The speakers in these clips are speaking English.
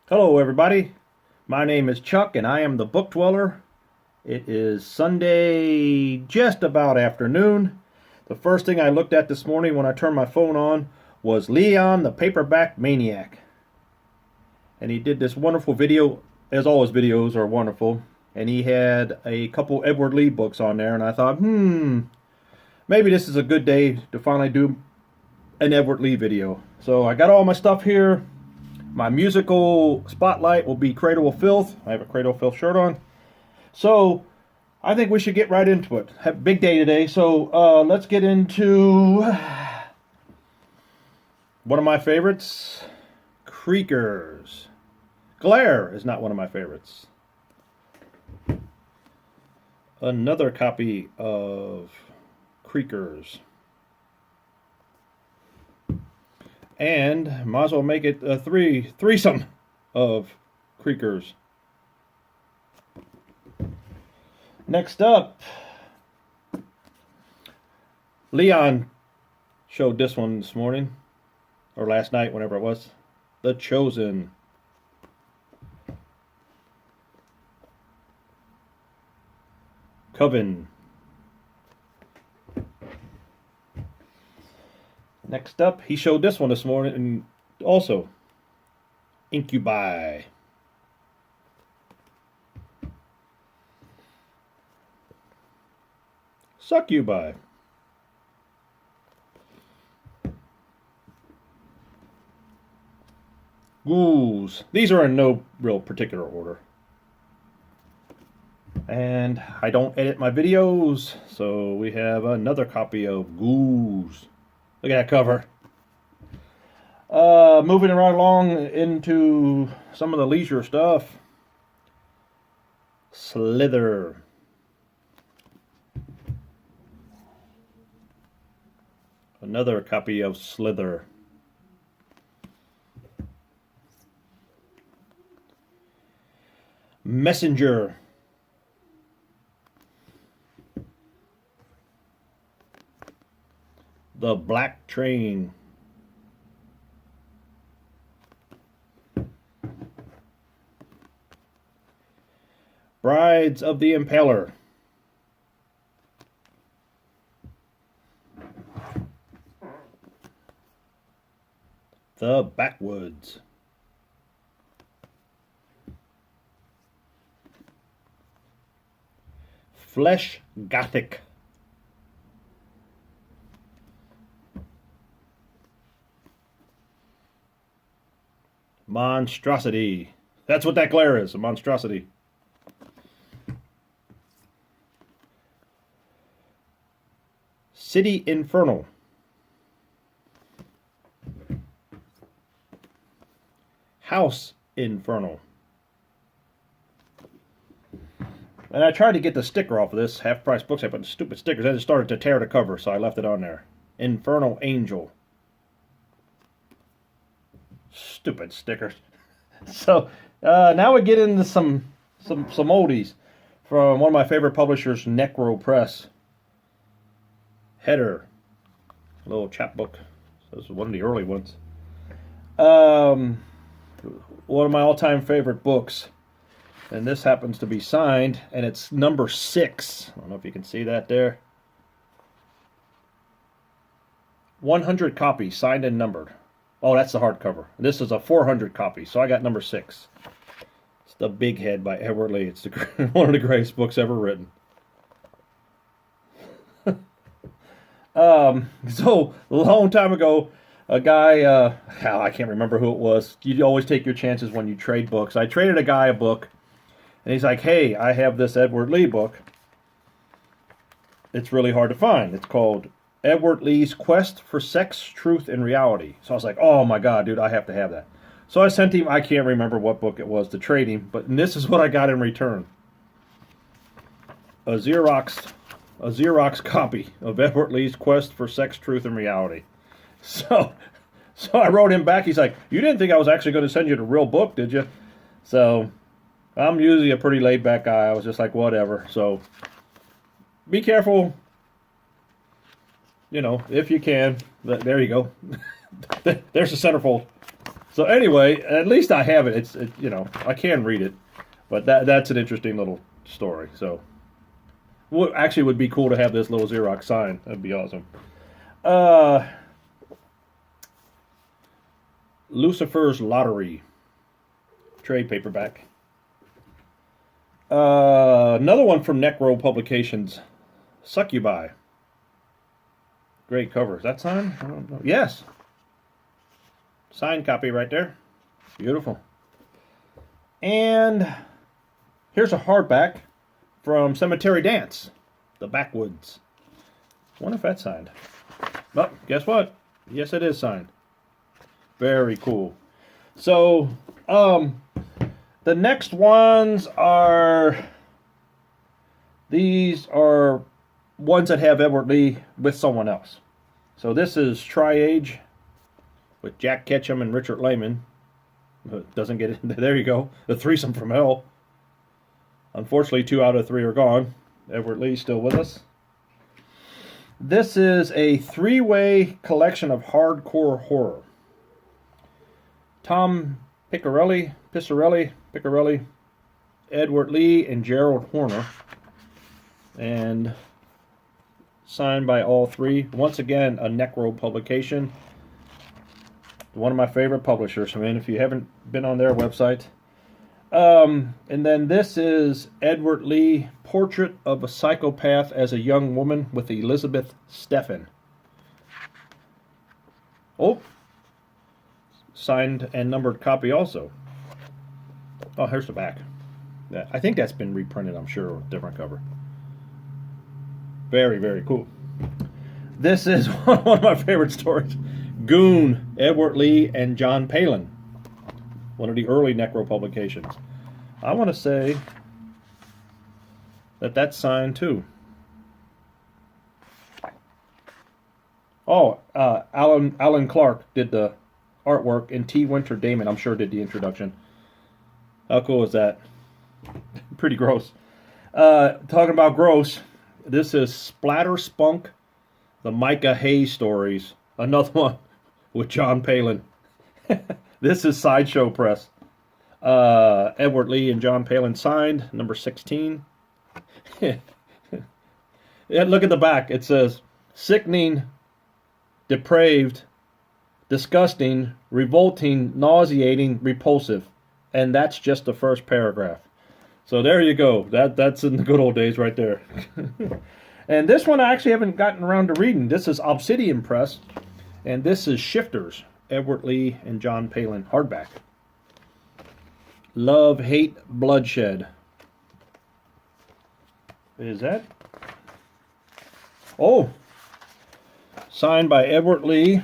Hello, everybody. My name is Chuck, and I am the Book Dweller. It is Sunday, just about afternoon. The first thing I looked at this morning when I turned my phone on was Leon the Paperback Maniac. And he did this wonderful video, as all his videos are wonderful. And he had a couple Edward Lee books on there, and I thought, maybe this is a good day to finally do an Edward Lee video. So I got all my stuff here. My musical spotlight will be Cradle of Filth. I have a Cradle of Filth shirt on. So I think we should get right into it. Have a big day today. So let's get into one of my favorites, Creakers. Glare is not one of my favorites. Another copy of Creakers. And might as well make it a threesome of Creakers. Next up, Leon showed this one this morning, or last night, whenever it was. The Chosen. Coven. Next up, he showed this one this morning, and also Incubi. Succubi. Ghouls. These are in no real particular order. And I don't edit my videos, so we have another copy of Ghouls. Look at that cover. Moving right along into some of the leisure stuff. Slither. Another copy of Slither. Messenger. The Black Train. Brides of the Impaler. The Backwoods. Flesh Gothic. Monstrosity. That's what that glare is, a monstrosity. City Infernal. House Infernal. And I tried to get the sticker off of this half-price books. I put the stupid stickers. I just started to tear the cover, so I left it on there. Infernal Angel. Stupid stickers. So now we get into some oldies from one of my favorite publishers, Necro Press. Header, a little chapbook. So this is one of the early ones. One of my all-time favorite books, and this happens to be signed, and it's number 6. I don't know if you can see that there. 100 copies, signed and numbered. Oh, that's the hardcover. This is a 400 copy, so I got number 6. It's The Big Head by Edward Lee. It's one of the greatest books ever written. So, a long time ago, a guy, I can't remember who it was. You always take your chances when you trade books. I traded a guy a book, and he's like, hey, I have this Edward Lee book. It's really hard to find. It's called Edward Lee's Quest for Sex, Truth, and Reality. So I was like, oh my God, dude, I have to have that. So I sent him, I can't remember what book it was to trade him, but this is what I got in return. A Xerox copy of Edward Lee's Quest for Sex, Truth, and Reality. So I wrote him back. He's like, you didn't think I was actually going to send you the real book, did you? So I'm usually a pretty laid-back guy. I was just like, whatever. So be careful, you know, if you can. There you go. There's the centerfold. So anyway, at least I have it. You know, I can read it, but that's an interesting little story. So, actually would be cool to have this little Xerox sign. That'd be awesome. Lucifer's Lottery trade paperback. Another one from Necro Publications, Succubi. Great cover. Is that signed? I don't know. Yes. Signed copy right there. Beautiful. And here's a hardback from Cemetery Dance, The Backwoods. Wonder if that's signed. Well, guess what? Yes, it is signed. Very cool. So, the next ones are, these are ones that have Edward Lee with someone else. So this is Tri-Age with Jack Ketchum and Richard Lehman. Doesn't get it. There you go. The Threesome from Hell. Unfortunately, 2 out of 3 are gone. Edward Lee still with us. This is a 3-way collection of hardcore horror. Tom Piccarelli, Edward Lee, and Gerald Horner. And signed by all 3. Once again, a Necro publication. One of my favorite publishers. I mean, if you haven't been on their website. And then this is Edward Lee, Portrait of a Psychopath as a Young Woman with Elizabeth Steffen. Oh, signed and numbered copy also. Oh, here's the back. Yeah, I think that's been reprinted, I'm sure, with a different cover. Very, very cool. This is one of my favorite stories. Goon, Edward Lee, and John Palin. One of the early Necro publications. I want to say that that's signed too. Oh, Alan Clark did the artwork, and T. Winter Damon, I'm sure, did the introduction. How cool is that? Pretty gross. Talking about gross, this is Splatter Spunk, the Micah Hayes stories. Another one with John Palin. This is Sideshow Press. Edward Lee and John Palin signed, number 16. Yeah, look at the back. It says, sickening, depraved, disgusting, revolting, nauseating, repulsive. And that's just the first paragraph. So there you go. That's in the good old days right there. And this one I actually haven't gotten around to reading. This is Obsidian Press. And this is Shifters, Edward Lee and John Palin, hardback. Love, Hate, Bloodshed. Is that? Oh, signed by Edward Lee,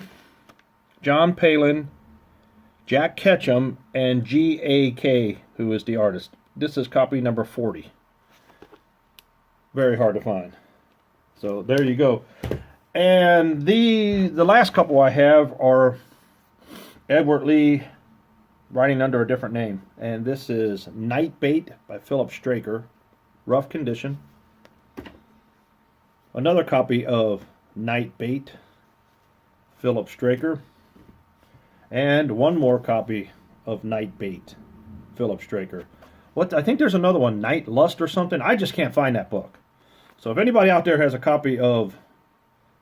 John Palin, Jack Ketchum, and G.A.K., who is the artist. This is copy number 40. Very hard to find. So there you go. And the last couple I have are Edward Lee writing under a different name. And this is Nightbait by Philip Straker, rough condition. Another copy of Nightbait, Philip Straker. And one more copy of Nightbait, Philip Straker. I think there's another one, Night Lust or something. I just can't find that book. So if anybody out there has a copy of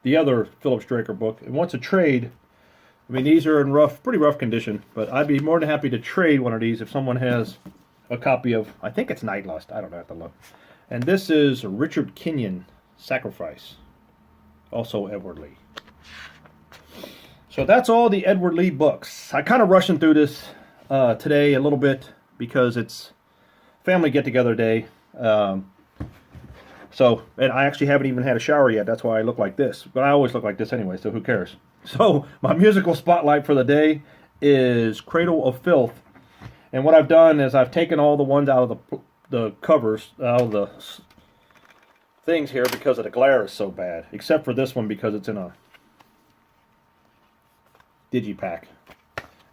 the other Philip Straker book and wants to trade, I mean, these are in pretty rough condition, but I'd be more than happy to trade one of these if someone has a copy of, I think it's Night Lust. I don't know, I have to look. And this is Richard Kenyon, Sacrifice, also Edward Lee. So that's all the Edward Lee books. I kind of rushing through this today a little bit because it's family get-together day. And I actually haven't even had a shower yet. That's why I look like this. But I always look like this anyway, so who cares? So my musical spotlight for the day is Cradle of Filth. And what I've done is I've taken all the ones out of the covers, out of the things here because of the glare is so bad. Except for this one because it's in a digipack.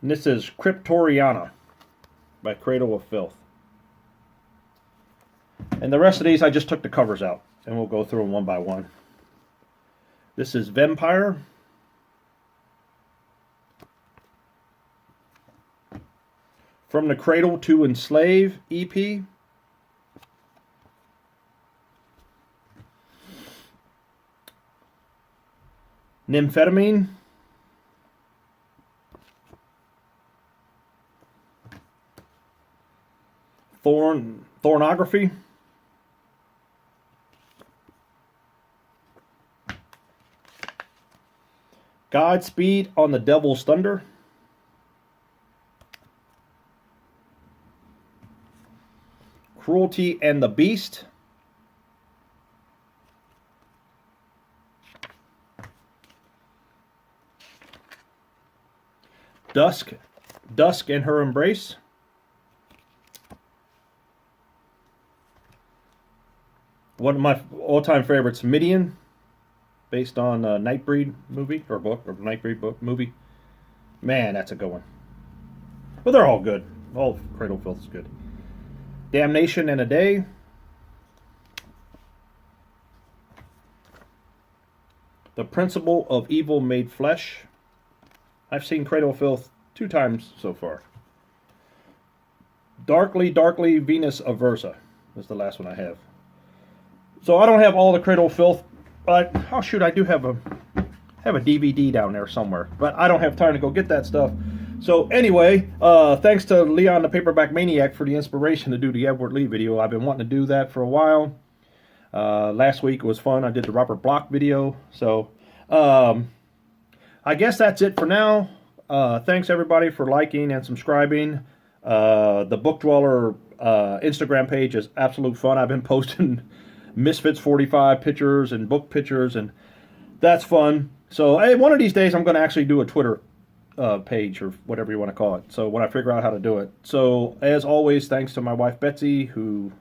And this is Cryptoriana by Cradle of Filth. And the rest of these, I just took the covers out. And we'll go through them one by one. This is Vampire. From the Cradle to Enslave EP. Nymphetamine. Thornography. Godspeed on the Devil's Thunder. Cruelty and the Beast. Dusk and Her Embrace. One of my all-time favorites, Midian, based on a Nightbreed movie, or book, or Nightbreed book, movie. Man, that's a good one. But they're all good. All Cradle of Filth is good. Damnation and a Day. The Principle of Evil Made Flesh. I've seen Cradle of Filth 2 times so far. Darkly Venus Aversa is the last one I have. So I don't have all the Cradle of Filth, but oh shoot, I do have a DVD down there somewhere, but I don't have time to go get that stuff. So anyway, thanks to Leon the Paperback Maniac for the inspiration to do the Edward Lee video. I've been wanting to do that for a while. Last week was fun. I did the Robert Bloch video. So I guess that's it for now. Thanks everybody for liking and subscribing. The Book Dweller Instagram page is absolute fun. I've been posting Misfits 45 pictures and book pictures, and that's fun. So hey, one of these days I'm going to actually do a Twitter page, or whatever you want to call it, so when I figure out how to do it. So as always, thanks to my wife Betsy, who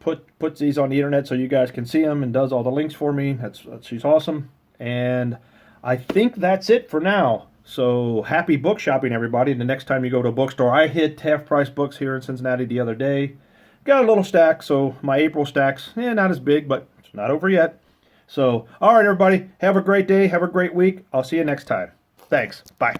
puts these on the internet so you guys can see them and does all the links for me. She's awesome. And I think that's it for now. So happy book shopping, everybody. The next time you go to a bookstore, I hit Half Price Books here in Cincinnati the other day. Got a little stack, so my April stack's not as big, but it's not over yet. So, all right, everybody, have a great day, have a great week. I'll see you next time. Thanks. Bye.